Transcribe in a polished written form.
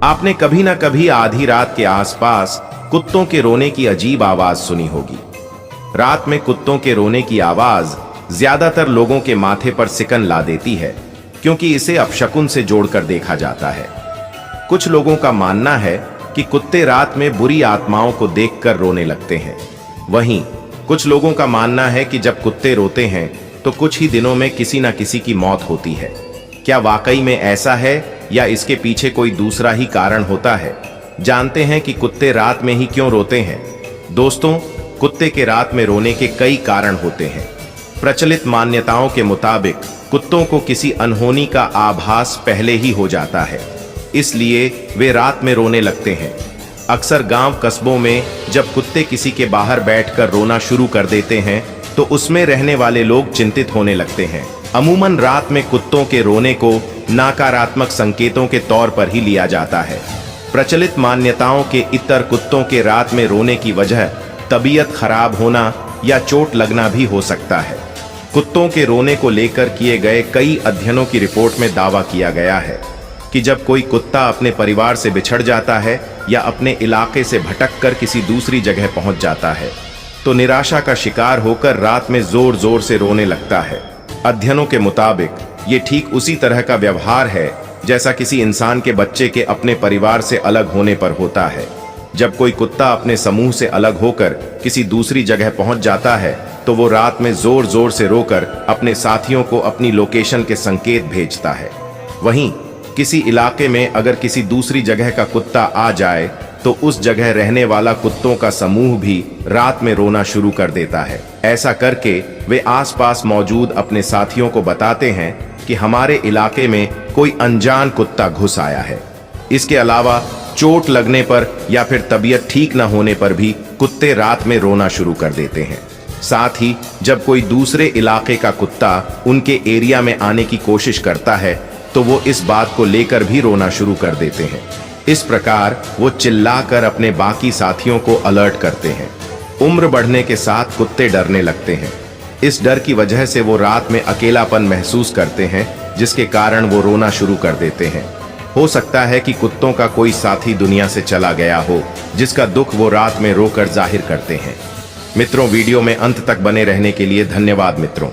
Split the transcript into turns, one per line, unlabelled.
आपने कभी ना कभी आधी रात के आसपास कुत्तों के रोने की अजीब आवाज सुनी होगी। रात में कुत्तों के रोने की आवाज ज्यादातर लोगों के माथे पर सिकन ला देती है, क्योंकि इसे अपशकुन से जोड़कर देखा जाता है। कुछ लोगों का मानना है कि कुत्ते रात में बुरी आत्माओं को देखकर रोने लगते हैं। वहीं कुछ लोगों का मानना है कि जब कुत्ते रोते हैं तो कुछ ही दिनों में किसी न किसी की मौत होती है। क्या वाकई में ऐसा है या इसके पीछे कोई दूसरा ही कारण होता है? जानते हैं कि कुत्ते रात में ही क्यों रोते हैं। दोस्तों, कुत्ते के रात में रोने के कई कारण होते हैं। प्रचलित मान्यताओं के मुताबिक कुत्तों को किसी अनहोनी का आभास पहले ही हो जाता है, इसलिए वे रात में रोने लगते हैं। अक्सर गांव कस्बों में जब कुत्ते किसी के बाहर बैठकर रोना शुरू कर देते हैं तो उसमें रहने वाले लोग चिंतित होने लगते हैं। अमूमन रात में कुत्तों के रोने को नकारात्मक संकेतों के तौर पर ही लिया जाता है। प्रचलित मान्यताओं के इतर कुत्तों के रात में रोने की वजह तबीयत खराब होना या चोट लगना भी हो सकता है। कुत्तों के रोने को लेकर किए गए कई अध्ययनों की रिपोर्ट में दावा किया गया है कि जब कोई कुत्ता अपने परिवार से बिछड़ जाता है या अपने इलाके से भटककर किसी दूसरी जगह पहुंच जाता है तो निराशा का शिकार होकर रात में जोर जोर से रोने लगता है। अध्ययनों के मुताबिक ये ठीक उसी तरह का व्यवहार है जैसा किसी इंसान के बच्चे के अपने परिवार से अलग होने पर होता है। जब कोई कुत्ता अपने समूह से अलग होकर किसी दूसरी जगह पहुंच जाता है तो वो रात में जोर जोर से रोकर अपने साथियों को अपनी लोकेशन के संकेत भेजता है। वहीं किसी इलाके में अगर किसी दूसरी जगह का कुत्ता आ जाए तो उस जगह रहने वाला कुत्तों का समूह भी रात में रोना शुरू कर देता है। ऐसा करके वे आसपास मौजूद अपने साथियों को बताते हैं कि हमारे इलाके में कोई अनजान कुत्ता घुस आया है। इसके अलावा चोट लगने पर या फिर तबीयत ठीक न होने पर भी कुत्ते रात में रोना शुरू कर देते हैं। साथ ही जब कोई दूसरे इलाके का कुत्ता उनके एरिया में आने की कोशिश करता है तो वो इस बात को लेकर भी रोना शुरू कर देते हैं। इस प्रकार वो चिल्लाकर अपने बाकी साथियों को अलर्ट करते हैं। उम्र बढ़ने के साथ कुत्ते डरने लगते हैं। इस डर की वजह से वो रात में अकेलापन महसूस करते हैं, जिसके कारण वो रोना शुरू कर देते हैं। हो सकता है कि कुत्तों का कोई साथी दुनिया से चला गया हो, जिसका दुख वो रात में रोकर जाहिर करते हैं। मित्रों, वीडियो में अंत तक बने रहने के लिए धन्यवाद मित्रों।